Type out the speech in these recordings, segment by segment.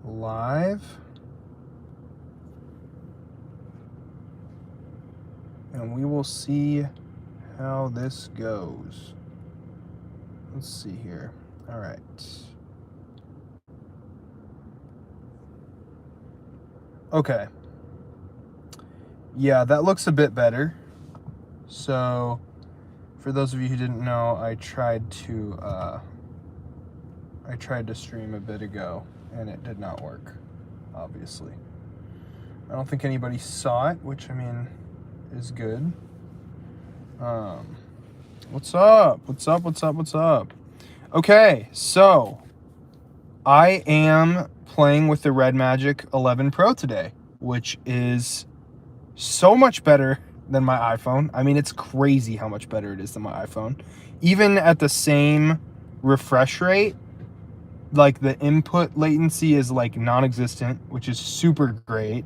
live. And we will see how this goes. Let's see here. All right. Okay. Yeah, that looks a bit better. So, for those of you who didn't know, I tried to stream a bit ago, and it did not work, obviously. I don't think anybody saw it, which, I mean, is good. What's up? What's up? What's up? What's up? Okay, so I am playing with the Redmagic 11 Pro today, which is so much better than my iPhone. I mean, it's crazy how much better it is than my iPhone. Even at the same refresh rate, like the input latency is like non-existent, which is super great.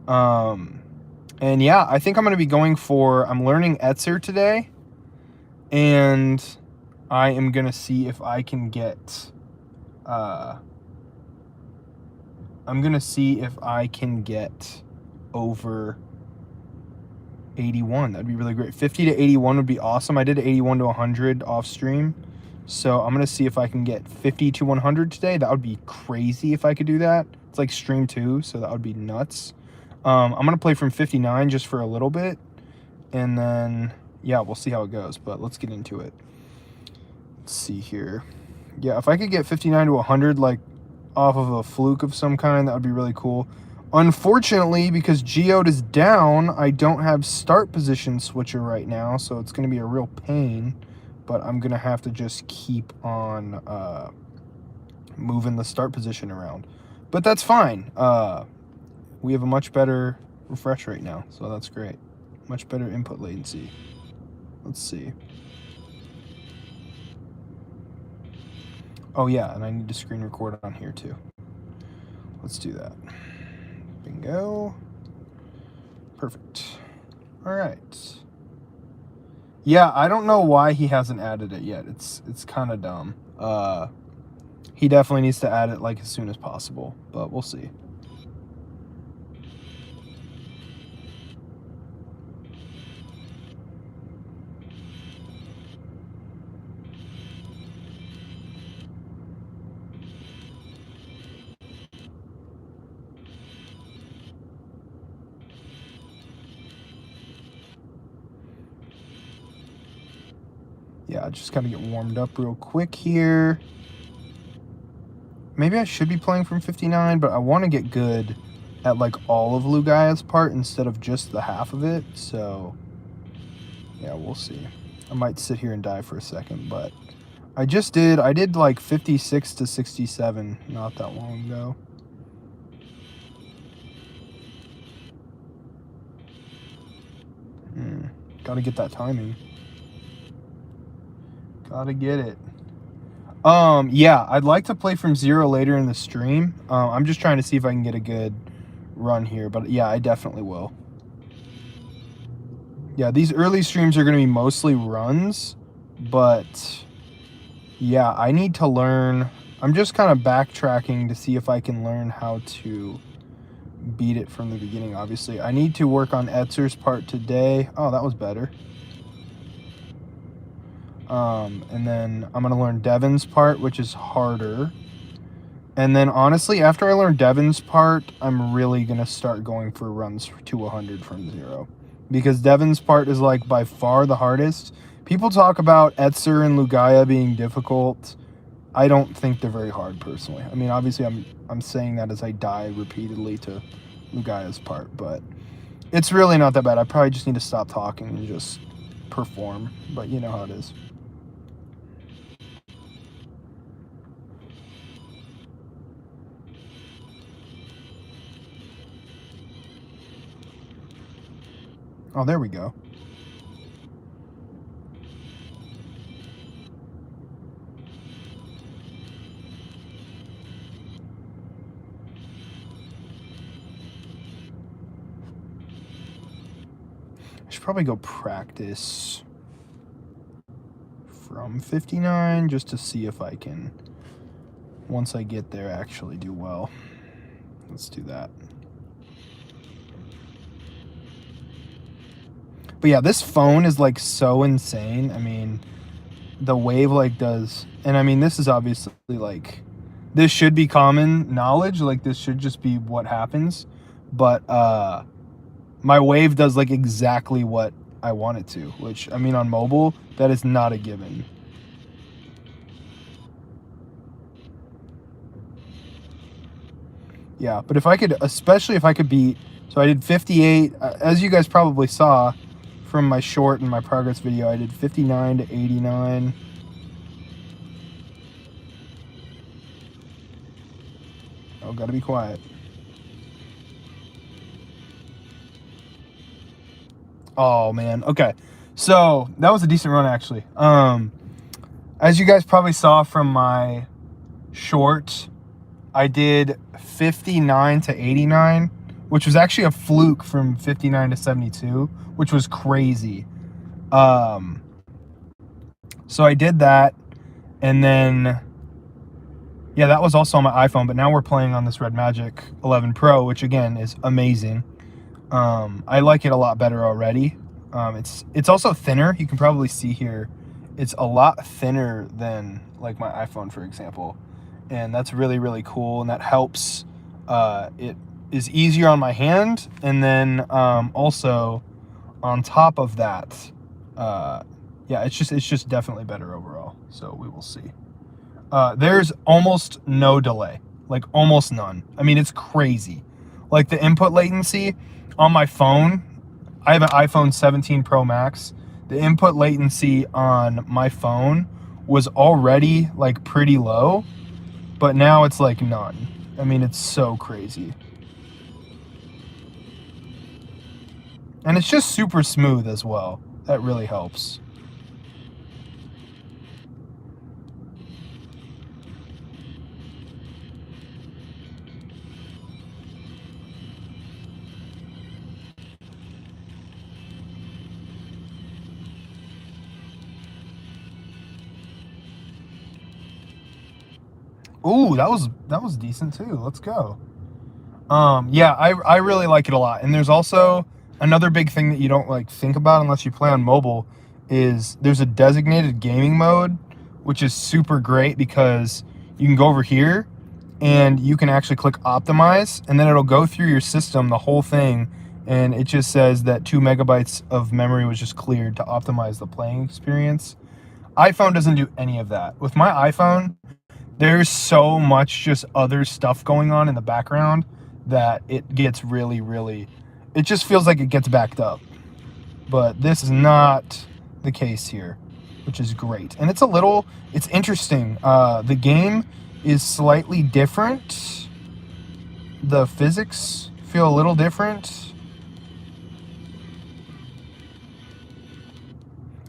And yeah, I think I'm going to be going for, I'm learning Etzer today, and I am going to see if I can get, over 81. That'd be really great. 50 to 81 would be awesome. I did 81 to 100 off stream. So I'm going to see if I can get 50 to 100 today. That would be crazy if I could do that. It's like stream 2, so that would be nuts. I'm going to play from 59 just for a little bit. And then, yeah, we'll see how it goes. But let's get into it. Let's see here. Yeah, if I could get 59 to 100, like, off of a fluke of some kind, that would be really cool. Unfortunately, because Geode is down, I don't have start position switcher right now, so it's going to be a real pain. But I'm going to have to just keep on moving the start position around. But that's fine. We have a much better refresh rate now, so that's great. Much better input latency. Let's see. Oh yeah, and I need to screen record on here too. Let's do that. Bingo. Perfect. All right. Yeah, I don't know why he hasn't added it yet. It's kind of dumb. He definitely needs to add it like as soon as possible, but we'll see. Yeah, just gotta get warmed up real quick here. Maybe I should be playing from 59, but I want to get good at like all of Lugaya's part instead of just the half of it. So yeah, we'll see. I might sit here and die for a second, but I did like 56 to 67 not that long ago. Gotta get that timing. Gotta get it. Yeah, I'd like to play from 0 later in the stream. I'm just trying to see if I can get a good run here, but yeah, I definitely will. Yeah, these early streams are going to be mostly runs, but yeah, I need to learn. I'm just kind of backtracking to see if I can learn how to beat it from the beginning, obviously. I need to work on Etzer's part today. Oh, that was better. And then I'm going to learn Devin's part, which is harder. And then, honestly, after I learn Devin's part, I'm really going to start going for runs to 100 from 0. Because Devin's part is, like, by far the hardest. People talk about Etzer and Lugaya being difficult. I don't think they're very hard, personally. I mean, obviously, I'm saying that as I die repeatedly to Lugaya's part. But it's really not that bad. I probably just need to stop talking and just perform. But you know how it is. Oh, there we go. I should probably go practice from 59 just to see if I can once I get there, actually do well. Let's do that. But yeah, this phone is like so insane. I mean, the Wave like does, and I mean, this is obviously like, this should be common knowledge. Like, this should just be what happens. But my Wave does like exactly what I want it to, which, I mean, on mobile, that is not a given. Yeah, but if I could, especially if I could beat, so I did 58, as you guys probably saw from my short and my progress video, I did 59 to 89. Oh, gotta be quiet. Oh man, okay. So that was a decent run actually. As you guys probably saw from my short, I did 59 to 89, which was actually a fluke from 59 to 72, which was crazy. So I did that, and then, yeah, that was also on my iPhone, but now we're playing on this Redmagic 11 Pro, which again is amazing. I like it a lot better already. It's also thinner. You can probably see here, it's a lot thinner than like my iPhone, for example. And that's really, really cool. And that helps. It is easier on my hand. And then also on top of that, yeah, it's just definitely better overall. So we will see. There's almost no delay, like almost none. I mean, it's crazy. Like the input latency on my phone, I have an iPhone 17 Pro Max. The input latency on my phone was already like pretty low, but now it's like none. I mean, it's so crazy. And it's just super smooth as well. That really helps. Ooh, that was decent too. Let's go. Yeah, I really like it a lot. And there's also another big thing that you don't like think about unless you play on mobile is there's a designated gaming mode, which is super great because you can go over here and you can actually click optimize, and then it'll go through your system, the whole thing, and it just says that 2 megabytes of memory was just cleared to optimize the playing experience. iPhone doesn't do any of that. With my iPhone, there's so much just other stuff going on in the background that it gets really, really, it just feels like it gets backed up. But this is not the case here, which is great. And it's interesting. The game is slightly different. The physics feel a little different.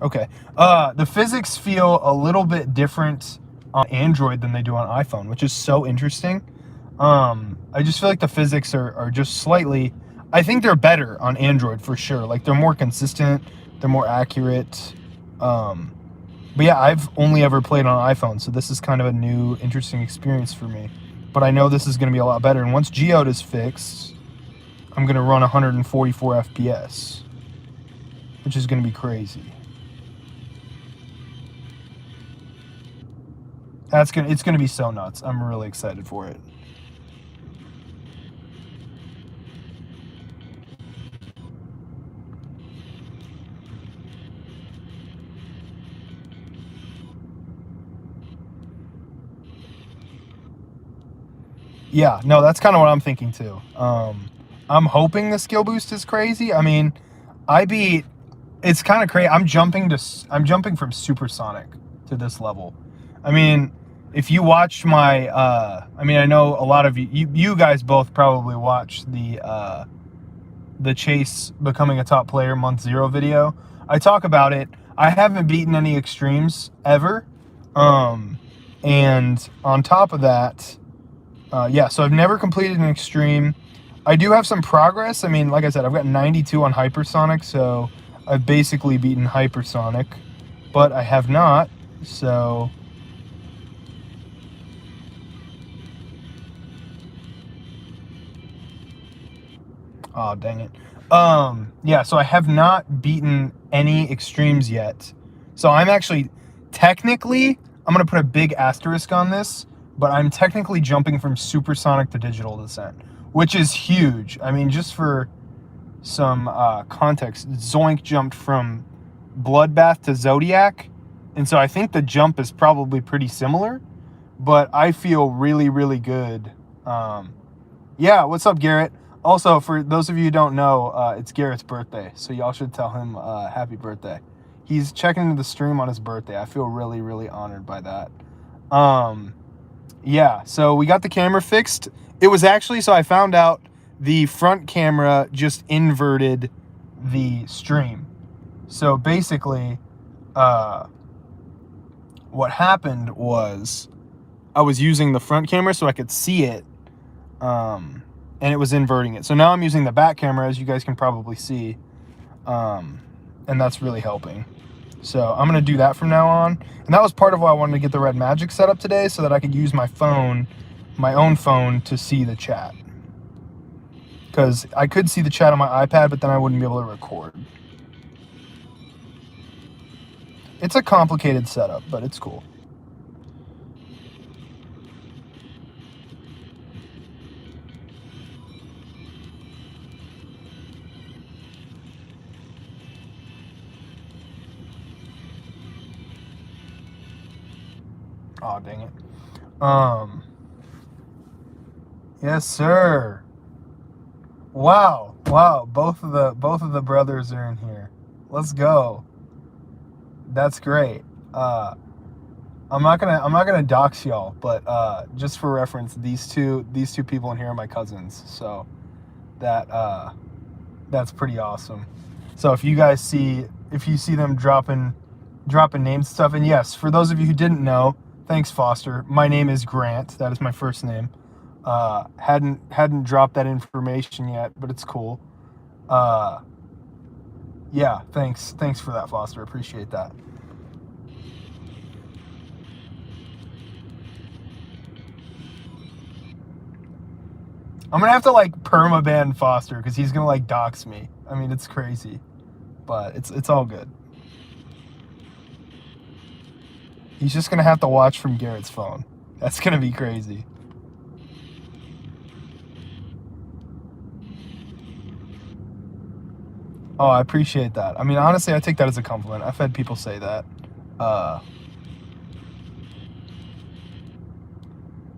Okay. The physics feel a little bit different on Android than they do on iPhone, which is so interesting. I just feel like the physics are just slightly, I think they're better on Android for sure. Like they're more consistent, they're more accurate. But yeah, I've only ever played on iPhone, so this is kind of a new, interesting experience for me. But I know this is going to be a lot better. And once Geode is fixed, I'm going to run 144 FPS, which is going to be crazy. It's gonna be so nuts. I'm really excited for it. Yeah, no, that's kind of what I'm thinking too. I'm hoping the skill boost is crazy. I mean, it's kind of crazy. I'm jumping from supersonic to this level. I mean, if you watch my, I mean, I know a lot of you guys both probably watch the Chase Becoming a Top Player Month 0 video. I talk about it. I haven't beaten any extremes ever. And on top of that, yeah, so I've never completed an extreme. I do have some progress. I mean, like I said, I've got 92 on hypersonic, so I've basically beaten hypersonic, but I have not, so Oh, dang it. Yeah, so I have not beaten any extremes yet. So I'm actually, technically, I'm going to put a big asterisk on this, but I'm technically jumping from supersonic to digital descent, which is huge. I mean, just for some context, Zoink jumped from Bloodbath to Zodiac, and so I think the jump is probably pretty similar, but I feel really, really good. Yeah, what's up, Garrett? Also, for those of you who don't know, it's Garrett's birthday, so y'all should tell him happy birthday. He's checking into the stream on his birthday. I feel really, really honored by that. Yeah, so we got the camera fixed. It was actually, so I found out the front camera just inverted the stream. So basically, what happened was I was using the front camera so I could see it, and it was inverting it. So now I'm using the back camera, as you guys can probably see, and that's really helping. So I'm going to do that from now on. And that was part of why I wanted to get the Redmagic set up today, so that I could use my phone, my own phone, to see the chat. Because I could see the chat on my iPad, but then I wouldn't be able to record. It's a complicated setup, but it's cool. Oh, dang it. Yes, sir. Wow, wow. Both of the brothers are in here. Let's go. That's great. I'm not gonna dox y'all, but just for reference, these two people in here are my cousins. So that's pretty awesome. So if you see them dropping names and stuff, and yes, for those of you who didn't know, thanks, Foster. My name is Grant. That is my first name. Hadn't dropped that information yet, but it's cool. Yeah, thanks for that, Foster. Appreciate that. I'm gonna have to like permaban Foster because he's gonna like dox me. I mean, it's crazy, but it's all good. He's just gonna have to watch from Garrett's phone. That's gonna be crazy. Oh, I appreciate that. I mean, honestly, I take that as a compliment. I've had people say that.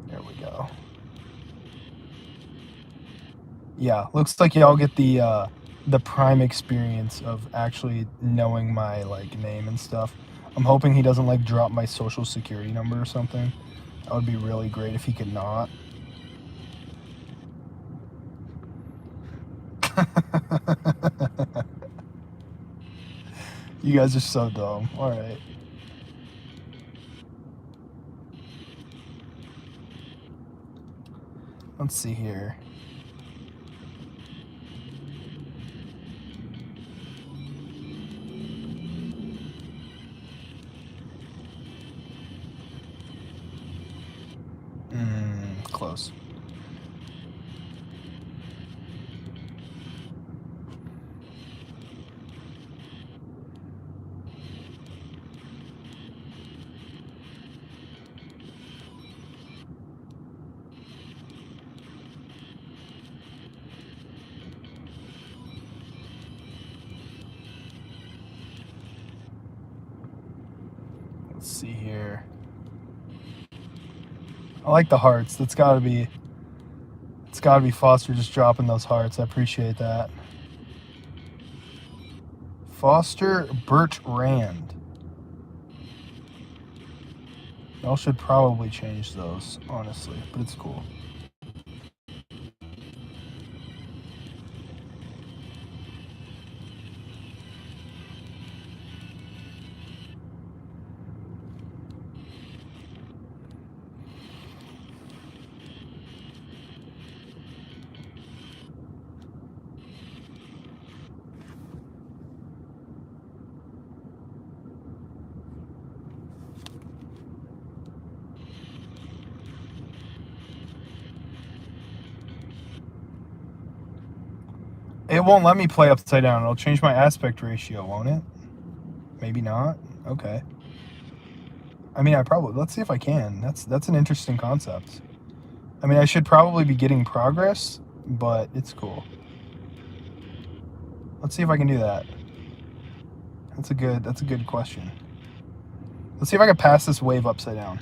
There we go. Yeah, looks like y'all get the prime experience of actually knowing my like name and stuff. I'm hoping he doesn't like drop my social security number or something. That would be really great if he could not. You guys are so dumb. All right. Let's see here. Close. Let's see here. I like the hearts. It's gotta be Foster just dropping those hearts. I appreciate that. Foster Burt Rand. Y'all should probably change those, honestly, but it's cool. It won't let me play upside down. It'll change my aspect ratio, won't it? Maybe not. Okay. I mean, let's see if I can. That's an interesting concept. I mean, I should probably be getting progress, but it's cool. Let's see if I can do that. That's a good question. Let's see if I can pass this wave upside down.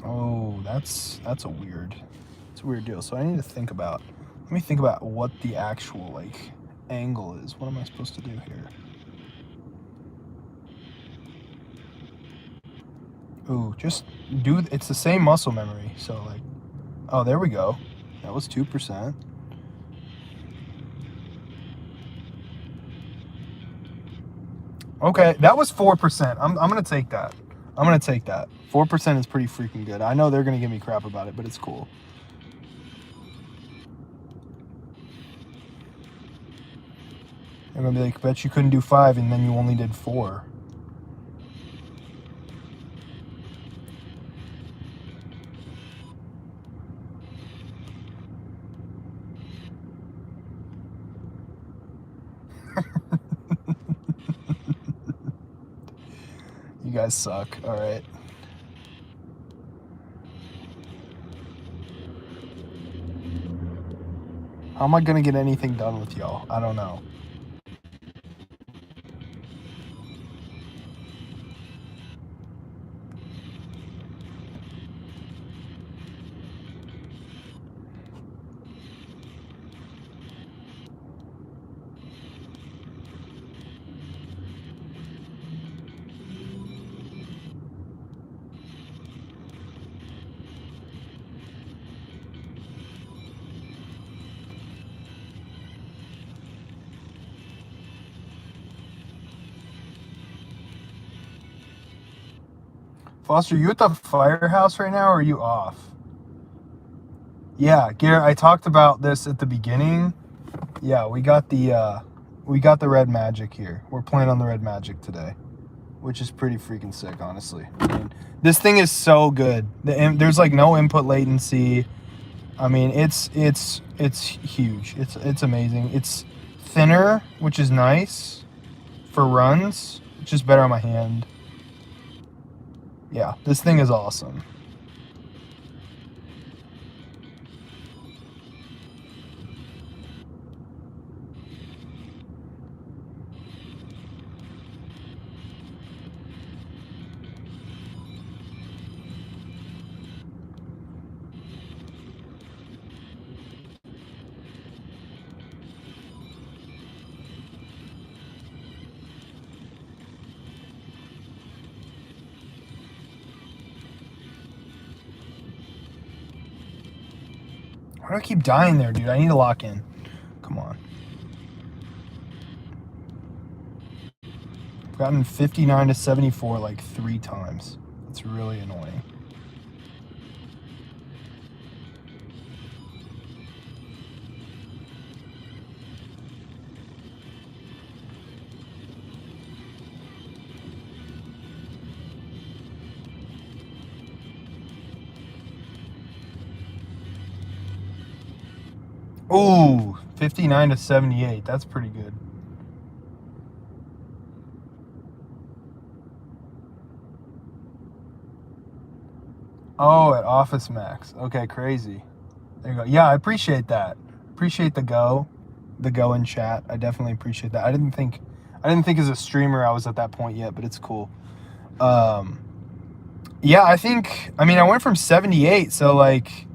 Oh, that's a weird deal. So I need to think about. Let me think about what the actual like angle is. What am I supposed to do here? Ooh, just do. It's the same muscle memory. So like, oh, there we go. That was 2%. Okay, that was 4%. I'm gonna take that. I'm gonna take that. 4% is pretty freaking good. I know they're gonna give me crap about it, but it's cool. They're gonna be like, bet you couldn't do 5, and then you only did 4. You guys suck. All right. How am I gonna get anything done with y'all? I don't know. Foster, you at the firehouse right now, or are you off? Yeah, Garrett, I talked about this at the beginning. Yeah, we got the Redmagic here. We're playing on the Redmagic today, which is pretty freaking sick, honestly. I mean, this thing is so good. There's like no input latency. I mean, it's huge. It's amazing. It's thinner, which is nice for runs. It's just better on my hand. Yeah, this thing is awesome. Why do I keep dying there, dude? I need to lock in. Come on. I've gotten 59 to 74 like 3 times. It's really annoying. Ooh, 59 to 78. That's pretty good. Oh, at Office Max. Okay, crazy. There you go. Yeah, I appreciate that. Appreciate the go in chat. I definitely appreciate that. I didn't think as a streamer I was at that point yet, but it's cool. Yeah, I mean I went from 78, so like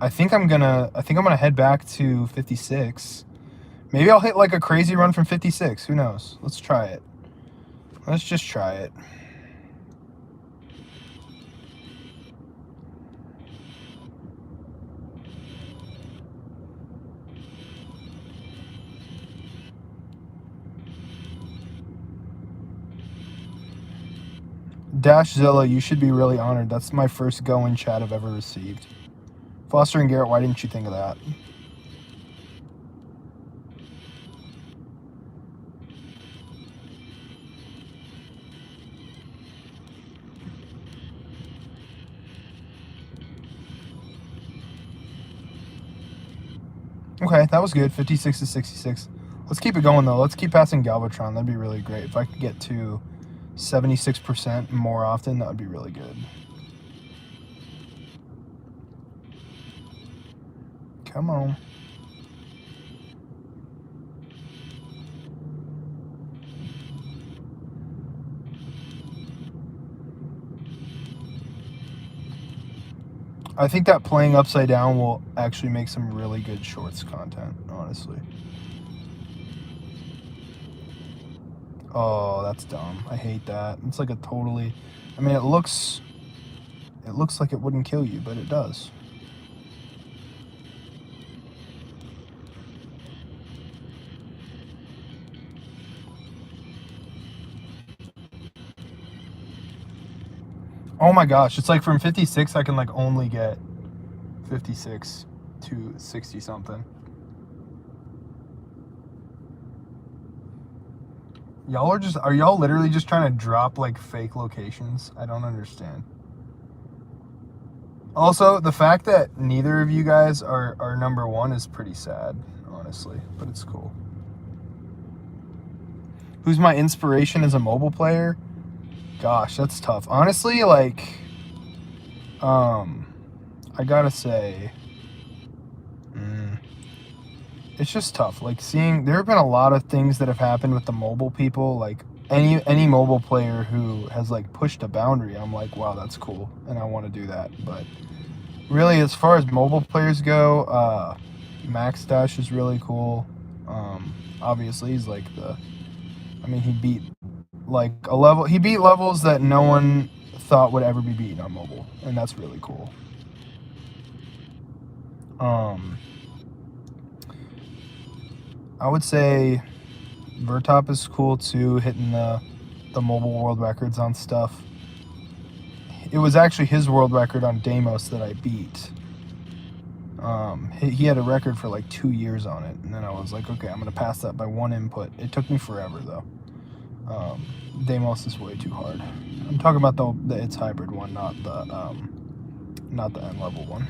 I think I'm gonna head back to 56. Maybe I'll hit like a crazy run from 56. Who knows? Let's try it. Let's just try it. Dashzilla, you should be really honored. That's my first go in chat I've ever received. Foster and Garrett, why didn't you think of that? Okay, that was good. 56 to 66. Let's keep it going, though. Let's keep passing Galvatron. That'd be really great. If I could get to 76% more often, that would be really good. Come on. I think that playing upside down will actually make some really good shorts content, honestly. Oh, that's dumb. I hate that. It's like a totally... I mean, it looks like it wouldn't kill you, but it does. Oh my gosh, it's like from 56 I can like only get 56 to 60 something. Are y'all literally just trying to drop like fake locations? I don't understand. Also, the fact that neither of you guys are number one is pretty sad, honestly, but it's cool. Who's my inspiration as a mobile player? Gosh, that's tough. Honestly, like, I gotta say, it's just tough. Like there have been a lot of things that have happened with the mobile people. Like any mobile player who has like pushed a boundary, I'm like, wow, that's cool, and I want to do that. But really, as far as mobile players go, Max Dash is really cool. Obviously, he's like he beat like a level. He beat levels that no one thought would ever be beaten on mobile, and that's really cool. I would say Vertop is cool too, hitting the mobile world records on stuff. It was actually his world record on Deimos that I beat. He had a record for like 2 years on it, and then I was like, okay, I'm gonna pass that by one input. It took me forever though. Deimos is way too hard. I'm talking about the It's Hybrid one, not the end level one.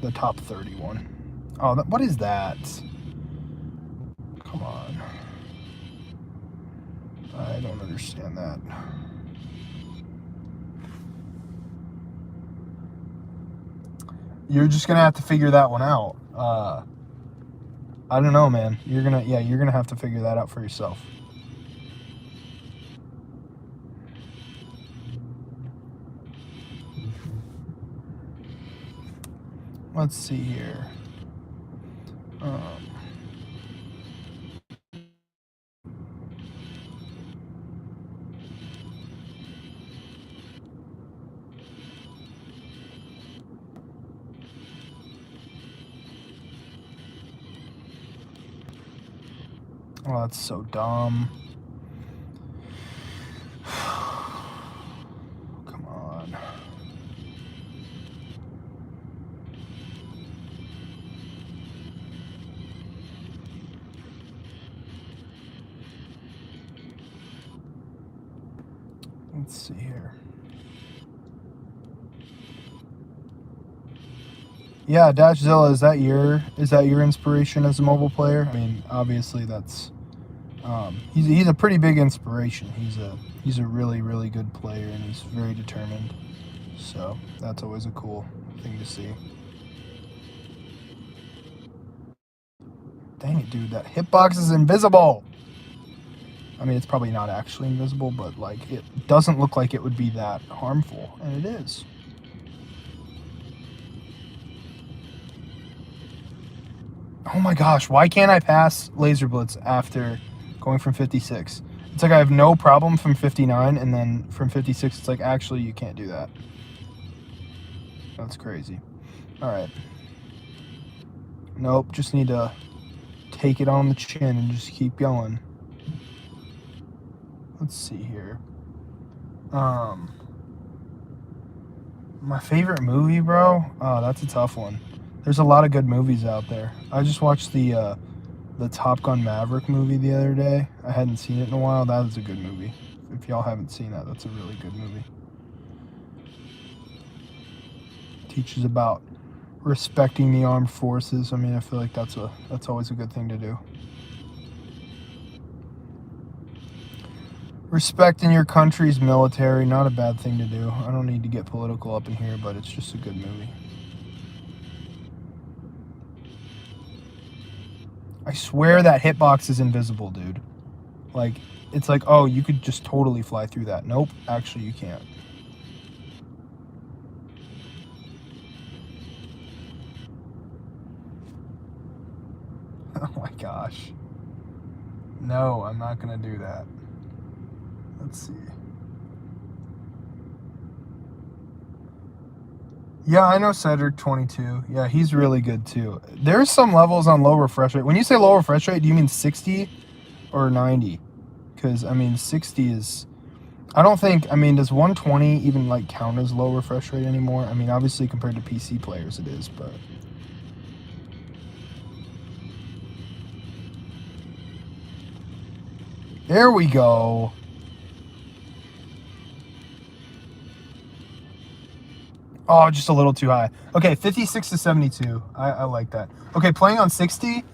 The top 30 one. Oh, what is that? Come on. I don't understand that. You're just gonna have to figure that one out. I don't know, man. You're gonna have to figure that out for yourself. Let's see here. Oh, that's so dumb. Come on. Let's see here. Yeah, Dashzilla, is that your inspiration as a mobile player? I mean, obviously that's he's a pretty big inspiration. He's a really, really good player, and he's very determined. So that's always a cool thing to see. Dang it, dude, that hitbox is invisible. I mean, it's probably not actually invisible, but like it doesn't look like it would be that harmful, and it is. Oh my gosh, why can't I pass Laser Blitz after going from 56? It's like I have no problem from 59, and then from 56, it's like, actually, you can't do that. That's crazy. All right. Nope, just need to take it on the chin and just keep going. Let's see here. My favorite movie, bro? Oh, that's a tough one. There's a lot of good movies out there. I just watched the Top Gun Maverick movie the other day. I hadn't seen it in a while. That is a good movie. If y'all haven't seen that, that's a really good movie. Teaches about respecting the armed forces. I mean, I feel like that's always a good thing to do. Respecting your country's military, not a bad thing to do. I don't need to get political up in here, but it's just a good movie. I swear that hitbox is invisible, dude. Like, it's like, oh, you could just totally fly through that. Nope, actually you can't. Oh my gosh. No, I'm not gonna do that. Let's see. Yeah, I know Cedric 22. Yeah, he's really good too. There's some levels on low refresh rate. When you say low refresh rate, do you mean 60 or 90? Because, I mean, 60 is... I don't think... I mean, does 120 even, like, count as low refresh rate anymore? I mean, obviously, compared to PC players, it is, but... There we go. Oh, just a little too high. Okay, 56 to 72. I like that. Okay, playing on 60.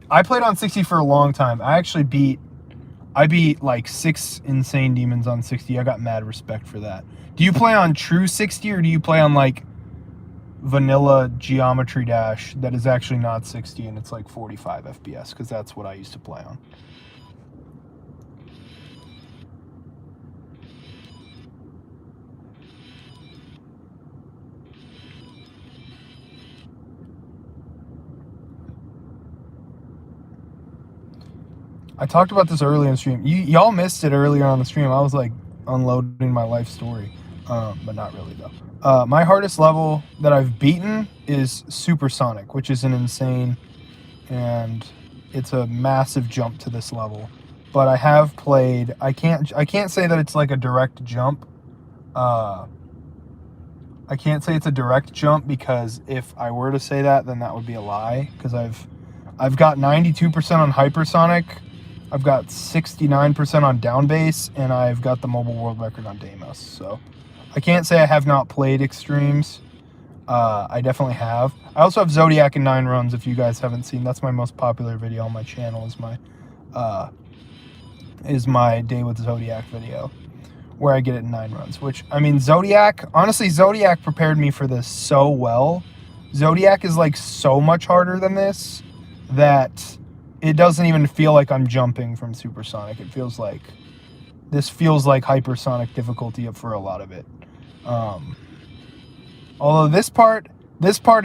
I played on 60 for a long time. I beat like 6 insane demons on 60. I got mad respect for that. Do you play on true 60 or do you play on like vanilla Geometry Dash that is actually not 60 and it's like 45 FPS? Because that's what I used to play on. I talked about this earlier in the stream. Y'all missed it earlier on the stream. I was like unloading my life story, but not really though. My hardest level that I've beaten is Supersonic, which is an insane, and it's a massive jump to this level. But I have played. I can't say that it's like a direct jump. I can't say it's a direct jump because if I were to say that, then that would be a lie. Because I've got 92% on hypersonic. I've got 69% on down bass, and I've got the mobile world record on Deimos. So I can't say I have not played extremes. I definitely have. I also have Zodiac in 9 runs. If you guys haven't seen, that's my most popular video on my channel. Is my Day with Zodiac video, where I get it in 9 runs. Which, I mean, Zodiac, honestly, Zodiac prepared me for this so well. Zodiac is like so much harder than this that it doesn't even feel like I'm jumping from Supersonic. It feels like this feels like hypersonic difficulty for a lot of it. Although this part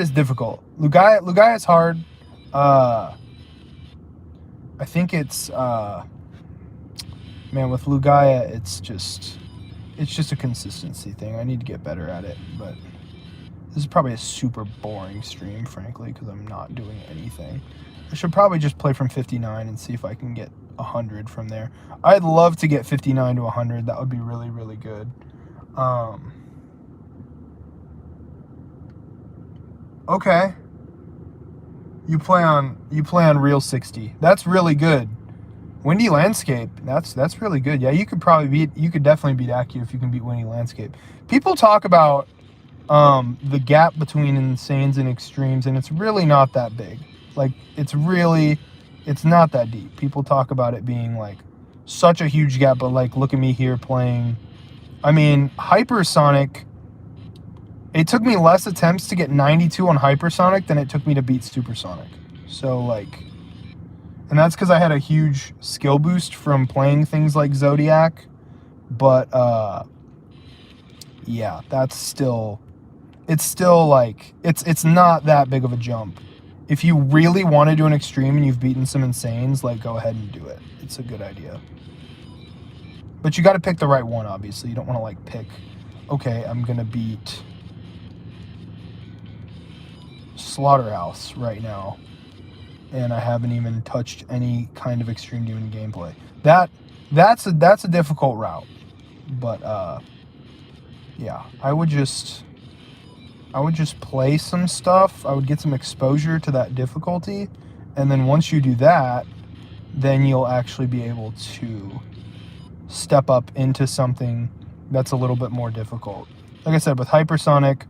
is difficult. Lugaia is hard. I think it's man, with Lugaia it's just a consistency thing. I need to get better at it, but this is probably a super boring stream, frankly, because I'm not doing anything. I should probably just play from 59 and see if I can get 100 from there. I'd love to get 59 to 100. That would be really, really good. Okay. You play on Real 60. That's really good. Windy Landscape. That's really good. Yeah, you could definitely beat Aki if you can beat Windy Landscape. People talk about the gap between insanes and extremes, and it's really not that big. Like, it's not that deep. People talk about it being like such a huge gap, but like, look at me here playing. I mean, Hypersonic, it took me less attempts to get 92 on Hypersonic than it took me to beat Supersonic. So like, and that's because I had a huge skill boost from playing things like Zodiac. But yeah, it's still like, it's not that big of a jump. If you really want to do an extreme and you've beaten some insanes, like, go ahead and do it. It's a good idea. But you got to pick the right one, obviously. You don't want to, like, pick, okay, I'm going to beat Slaughterhouse right now, and I haven't even touched any kind of Extreme Demon gameplay. That's a difficult route. But, yeah, I would just play some stuff. I would get some exposure to that difficulty. And then once you do that, then you'll actually be able to step up into something that's a little bit more difficult. Like I said, with Hypersonic,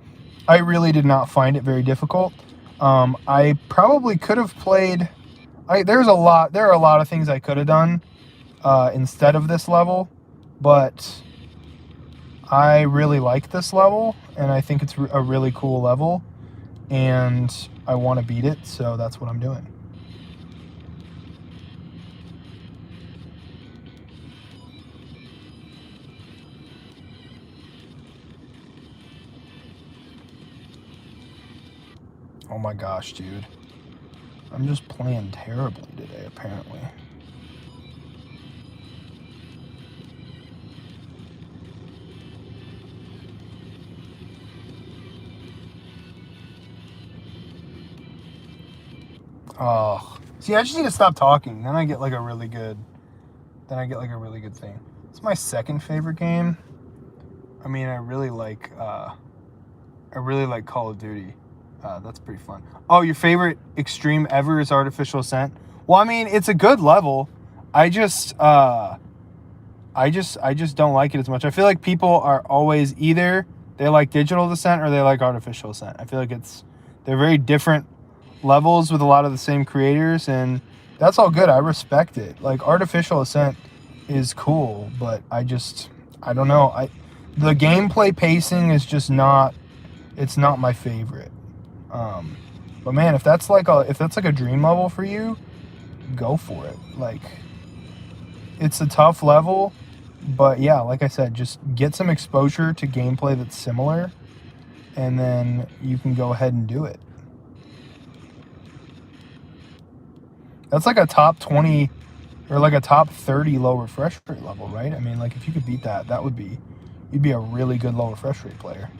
I really did not find it very difficult. I probably could have played. There are a lot of things I could have done instead of this level, but I really like this level, and I think it's a really cool level, and I want to beat it, so that's what I'm doing. Oh my gosh, dude. I'm just playing terribly today, apparently. Oh, see, I just need to stop talking. Then I get like a really good. Then I get like a really good thing. It's my second favorite game. I mean, I really like Call of Duty. That's pretty fun. Oh, your favorite extreme ever is Artificial Ascent? Well, I mean, it's a good level. I just don't like it as much. I feel like people are always either they like Digital Descent or they like Artificial Ascent. I feel like they're very different levels with a lot of the same creators, and that's all good. I respect it. Like Artificial Ascent is cool, but I don't know. The gameplay pacing is just not. It's not my favorite. But man, if that's like a dream level for you, go for it. Like, it's a tough level, but yeah, like I said, just get some exposure to gameplay that's similar, and then you can go ahead and do it. That's like a top 20 or like a top 30 low refresh rate level, right? I mean, like if you could beat that, you'd be a really good low refresh rate player.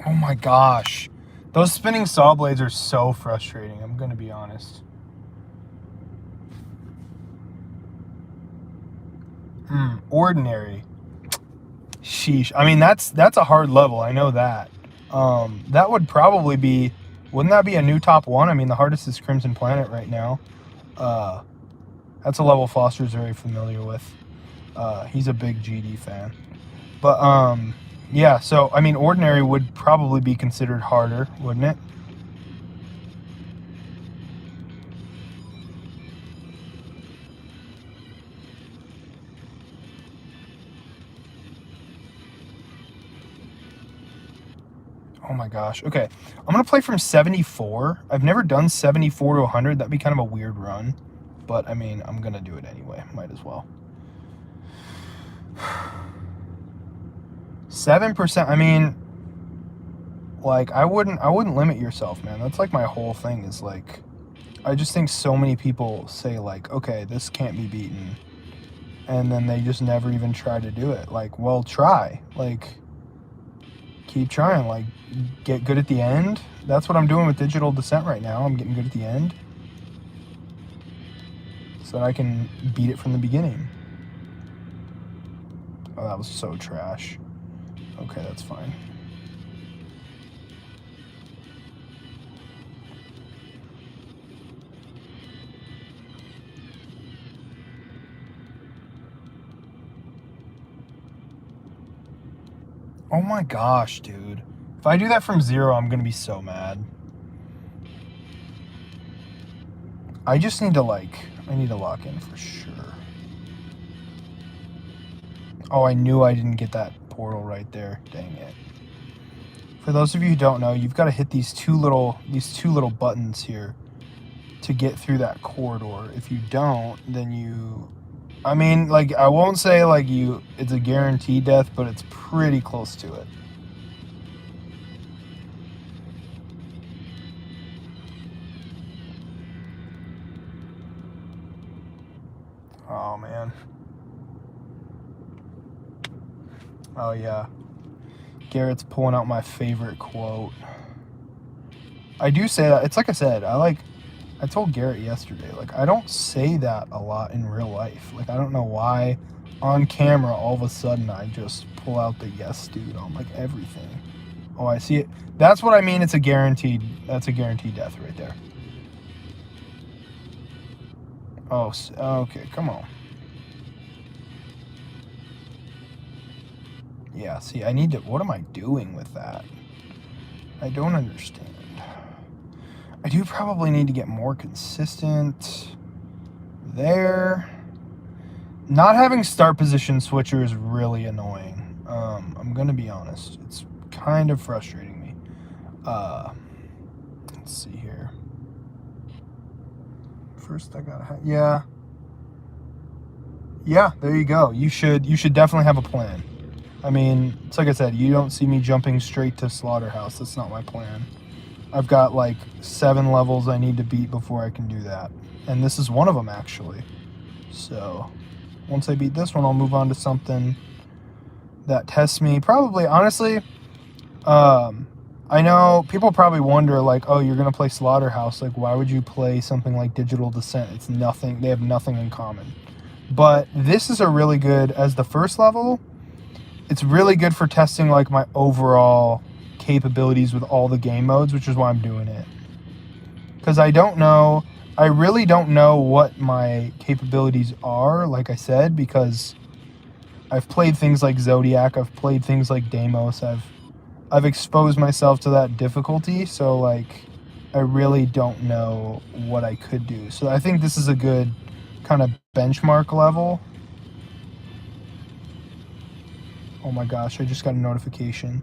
Oh my gosh. Those spinning saw blades are so frustrating, I'm going to be honest. Ordinary. Sheesh. I mean, that's a hard level. I know that. That would probably be... Wouldn't that be a new top 1? I mean, the hardest is Crimson Planet right now. That's a level Foster's very familiar with. He's a big GD fan. But, yeah, so, I mean, Ordinary would probably be considered harder, wouldn't it? Oh my gosh. Okay, I'm going to play from 74. I've never done 74 to 100. That'd be kind of a weird run. But, I mean, I'm going to do it anyway. Might as well. 7%, I mean, like, I wouldn't limit yourself, man. That's like my whole thing is like, I just think so many people say like, okay, this can't be beaten, and then they just never even try to do it. Like, well, try. Like, keep trying. Like, get good at the end. That's what I'm doing with Digital Descent right now. I'm getting good at the end so that I can beat it from the beginning. Oh, that was so trash. Okay, that's fine. Oh my gosh, dude. If I do that from 0, I'm going to be so mad. I just need to lock in for sure. Oh, I knew I didn't get that portal right there. Dang it. For those of you who don't know, you've got to hit these two little buttons here to get through that corridor. If you don't, then you... I mean, like, I won't say, like, it's a guaranteed death, but it's pretty close to it. Oh, man. Oh, yeah. Garrett's pulling out my favorite quote. I do say that. It's like I said, I told Garrett yesterday, like, I don't say that a lot in real life. Like, I don't know why on camera all of a sudden I just pull out the yes dude on like everything. Oh, I see it. That's what I mean. That's a guaranteed death right there. Oh, okay, come on. Yeah, see, I need to, what am I doing with that? I don't understand. I do probably need to get more consistent there. Not having start position switcher is really annoying. I'm gonna be honest. It's kind of frustrating me. Let's see here. First, I gotta yeah. There you go. You should definitely have a plan. I mean, it's like I said. You don't see me jumping straight to slaughterhouse. That's not my plan. I've got like 7 levels I need to beat before I can do that, and this is one of them actually. So once I beat this one, I'll move on to something that tests me. Probably, honestly, I know people probably wonder, like, oh, you're gonna play Slaughterhouse. Like, why would you play something like Digital Descent? It's nothing. They have nothing in common. But this is a really good, as the first level, it's really good for testing like my overall capabilities with all the game modes, which is why I'm doing it. Because I really don't know what my capabilities are, like I said, because I've played things like Zodiac, I've played things like Deimos, I've exposed myself to that difficulty, so like I really don't know what I could do. So I think this is a good kind of benchmark level. Oh my gosh, I just got a notification.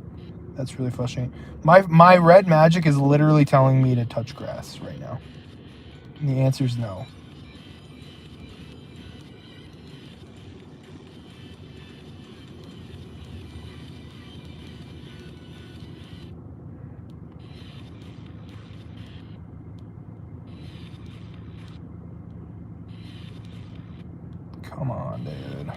That's really frustrating. My Redmagic is literally telling me to touch grass right now. And the answer is no. Come on, dude.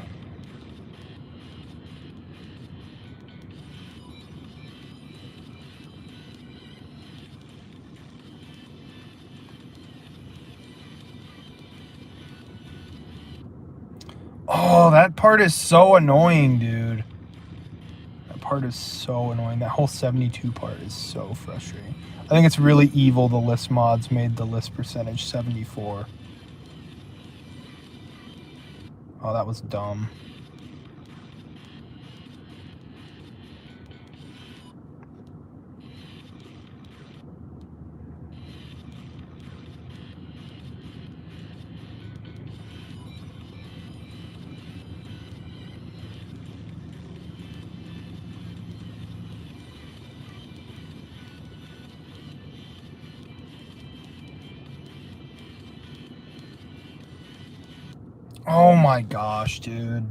Oh, that part is so annoying, dude. That part is so annoying. That whole 72 part is so frustrating. I think it's really evil the list mods made the list percentage 74. Oh, that was dumb. Oh my gosh, dude.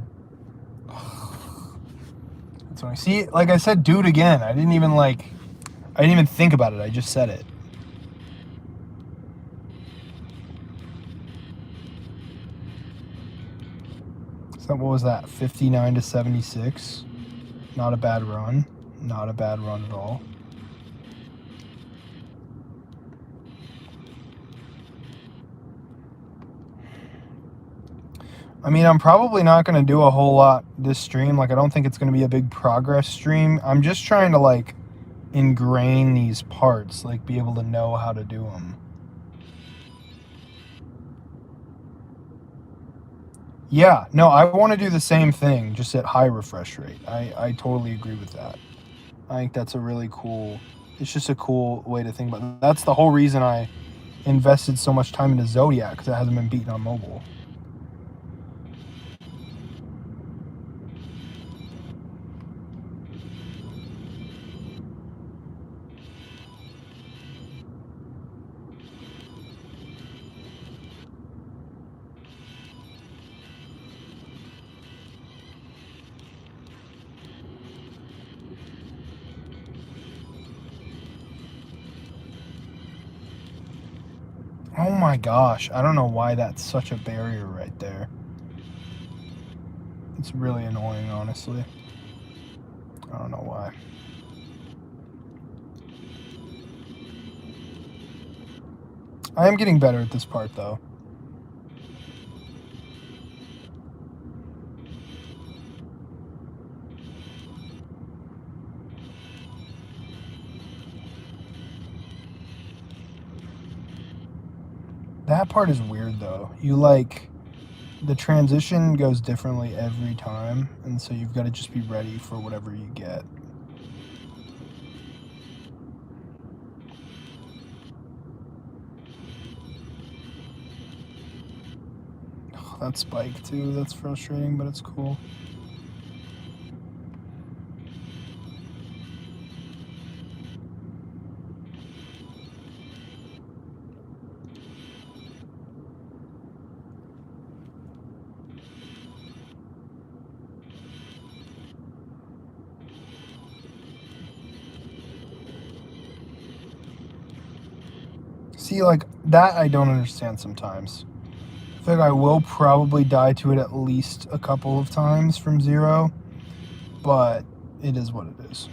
That's when I see it. Like I said, dude again. I didn't even think about it. I just said it. So what was that? 59 to 76. Not a bad run. Not a bad run at all. I mean, I'm probably not going to do a whole lot this stream. Like, I don't think it's going to be a big progress stream. I'm just trying to, like, ingrain these parts. Like, be able to know how to do them. Yeah, no, I want to do the same thing, just at high refresh rate. I totally agree with that. I think that's a really cool... It's just a cool way to think about it. That's the whole reason I invested so much time into Zodiac, because it hasn't been beaten on mobile. Oh my gosh, I don't know why that's such a barrier right there. It's really annoying, honestly. I don't know why. I am getting better at this part, though. That part is weird, though. You, like, the transition goes differently every time, and so you've got to just be ready for whatever you get. Oh, that spike, too. That's frustrating, but it's cool. See, like, that I don't understand sometimes. I feel like I will probably die to it at least a couple of times from 0, but it is what it is.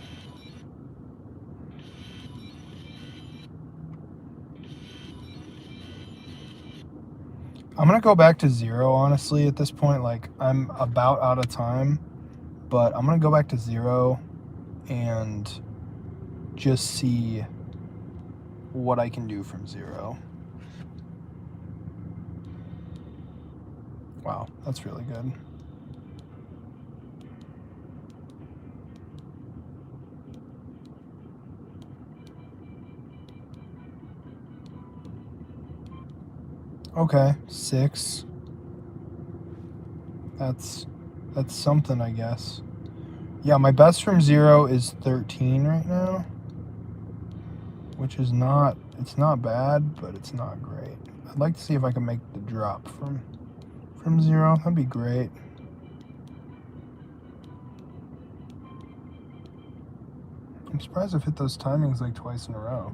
I'm gonna go back to 0, honestly, at this point. Like, I'm about out of time, but I'm gonna go back to 0 and just see what I can do from 0. Wow, that's really good. Okay, 6. That's something, I guess. Yeah, my best from 0 is 13 right now, which is not, it's not bad, but it's not great. I'd like to see if I can make the drop from 0. That'd be great. I'm surprised I've hit those timings like twice in a row.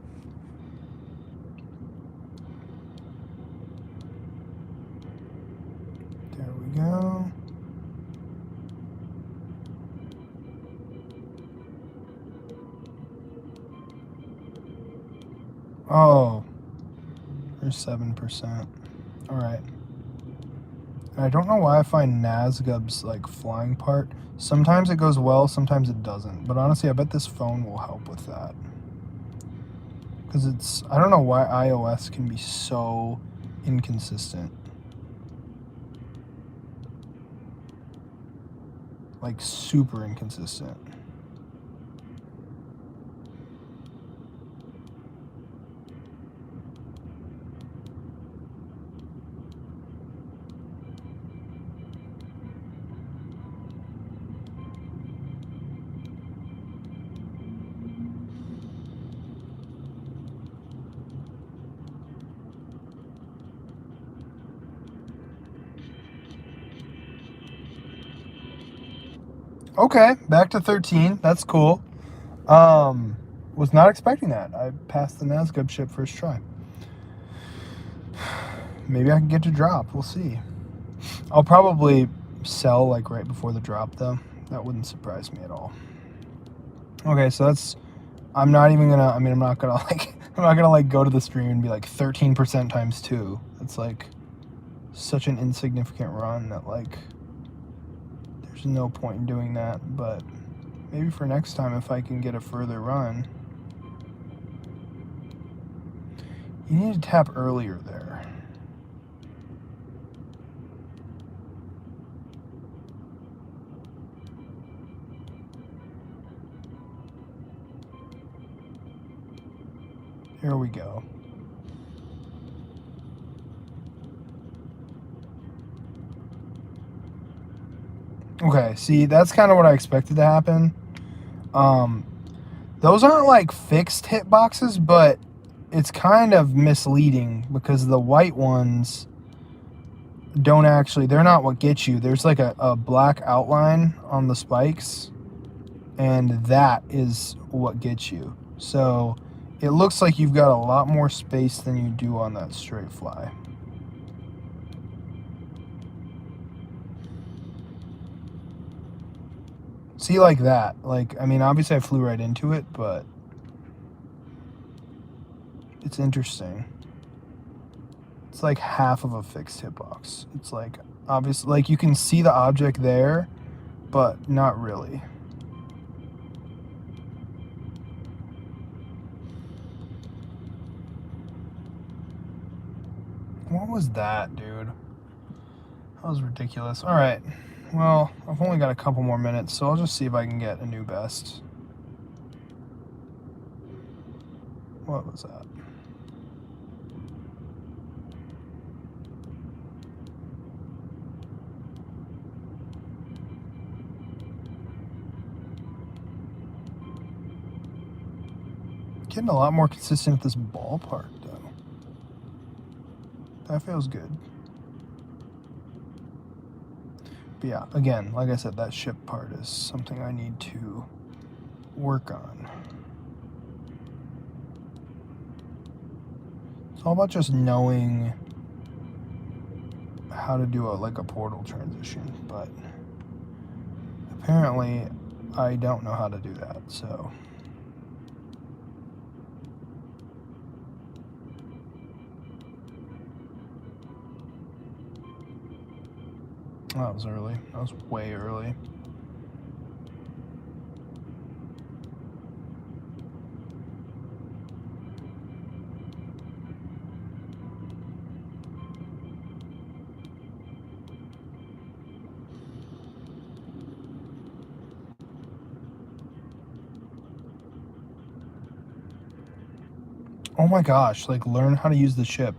There we go. Oh, there's 7%. All right. I don't know why I find Nazgub's like flying part. Sometimes it goes well, sometimes it doesn't. But honestly, I bet this phone will help with that. Because it's, I don't know why iOS can be so inconsistent. Like super inconsistent. Okay, back to 13. That's cool. Was not expecting that. I passed the Nazgub ship first try. Maybe I can get to drop. We'll see. I'll probably sell like right before the drop though. That wouldn't surprise me at all. Okay, so that's, I'm not even gonna, I mean, I'm not gonna like, I'm not gonna like go to the stream and be like 13% times 2. It's like such an insignificant run that like there's no point in doing that. But maybe for next time, if I can get a further run. You need to tap earlier there. Here we go. Okay, see, that's kind of what I expected to happen. Those aren't like fixed hitboxes, but it's kind of misleading because the white ones don't actually, they're not what gets you. There's like a black outline on the spikes, and that is what gets you. So it looks like you've got a lot more space than you do on that straight fly. See, like that. Like, I mean, obviously I flew right into it, but it's interesting. It's like half of a fixed hitbox. It's like, obviously, like you can see the object there, but not really. What was that, dude? That was ridiculous. All right. Well, I've only got a couple more minutes, so I'll just see if I can get a new best. What was that? Getting a lot more consistent at this ballpark, though. That feels good. But yeah, again, like I said, that ship part is something I need to work on. It's all about just knowing how to do a portal transition, but apparently I don't know how to do that, so. That was early. That was way early. Oh my gosh, like learn how to use the ship.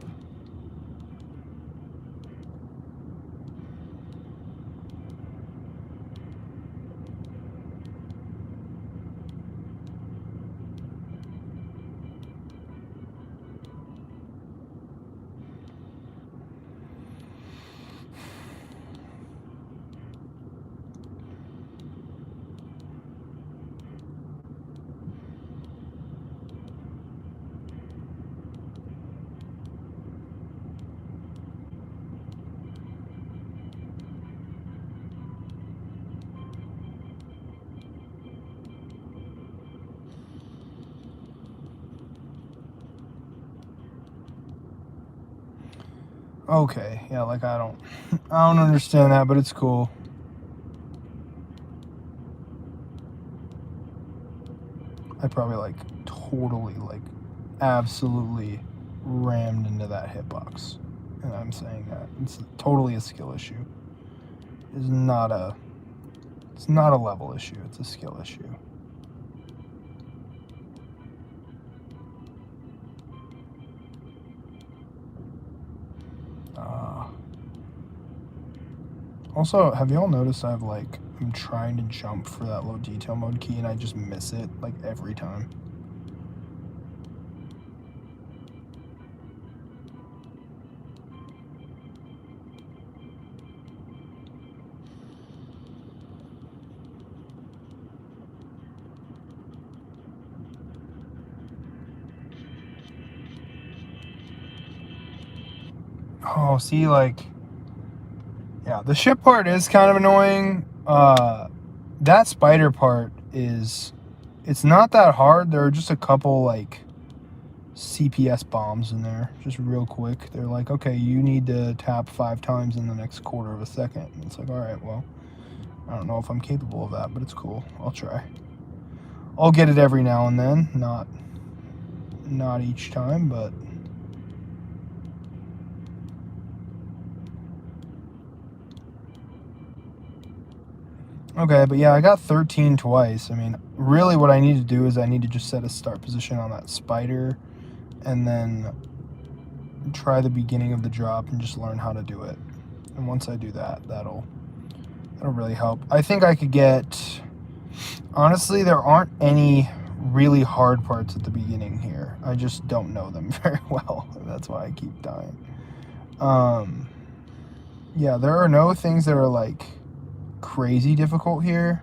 Okay, yeah, like I don't understand that, but it's cool. I probably totally absolutely rammed into that hitbox. And I'm saying that. It's totally a skill issue. It's not a level issue, it's a skill issue. Also, have y'all noticed I'm trying to jump for that low detail mode key and I just miss it every time? Oh, see, yeah, the ship part is kind of annoying. That spider part it's not that hard. There are just a couple CPS bombs in there, just real quick. They're like, okay, you need to tap 5 times in the next quarter of a second. And it's like, all right, well, I don't know if I'm capable of that, but it's cool. I'll try. I'll get it every now and then, not each time, but. Okay, but yeah, I got 13 twice. I mean, really what I need to do is I need to just set a start position on that spider and then try the beginning of the drop and just learn how to do it. And once I do that, that'll really help. I think I could get... Honestly, there aren't any really hard parts at the beginning here. I just don't know them very well. That's why I keep dying. Yeah, there are no things that are crazy difficult here.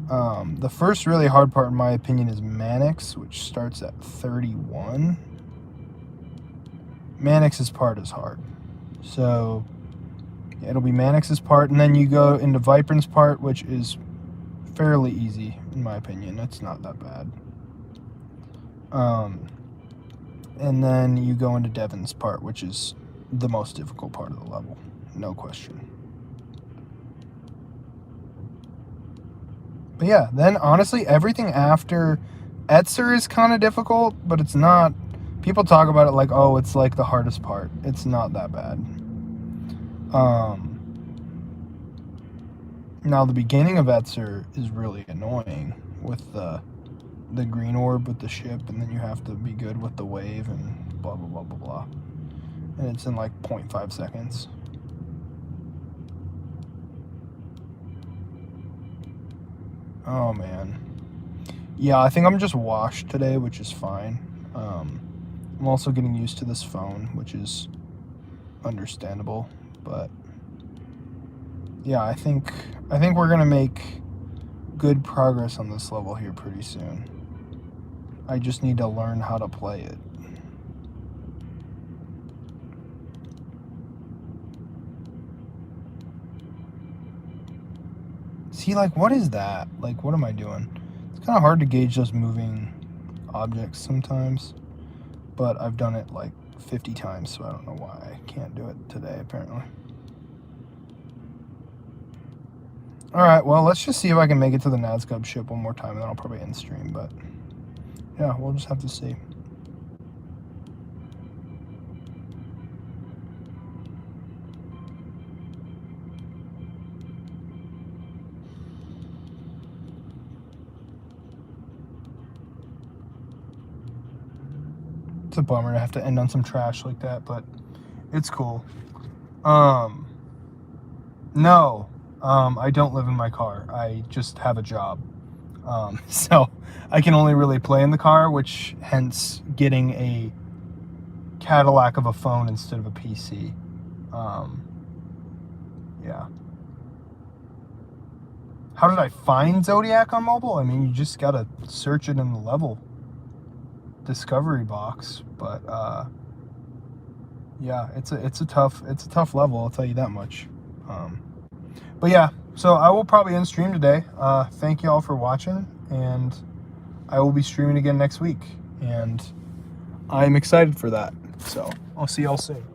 The first really hard part in my opinion is Mannix, which starts at 31. Mannix's part is hard, so yeah, it'll be Mannix's part, and then you go into Viper's part, which is fairly easy in my opinion. It's not that bad. And then you go into Devin's part, which is the most difficult part of the level. No question. But yeah, then honestly, everything after Etzer is kind of difficult, but it's not. People talk about it like, oh, it's like the hardest part. It's not that bad. Now the beginning of Etzer is really annoying with the green orb with the ship, and then you have to be good with the wave and blah blah blah blah blah. And it's in like 0.5 seconds. Oh man. Yeah, I think I'm just washed today, which is fine. I'm also getting used to this phone, which is understandable, but yeah, I think we're gonna make good progress on this level here pretty soon. I just need to learn how to play it. See, like, what is that? Like, what am I doing? It's kind of hard to gauge those moving objects sometimes, but I've done it like 50 times, so I don't know why I can't do it today, apparently. Alright, well, let's just see if I can make it to the Nazgub ship one more time, and then I'll probably end stream, but yeah, we'll just have to see. It's a bummer to have to end on some trash like that, but it's cool. No, I don't live in my car. I just have a job. So I can only really play in the car, which hence getting a Cadillac of a phone instead of a PC. Yeah. How did I find Zodiac on mobile? I mean, you just gotta search it in the level discovery box, but yeah, it's a tough level, I'll tell you that much. But yeah, so I will probably end stream today. Thank you all for watching, and I will be streaming again next week, and I'm excited for that. So I'll see y'all soon.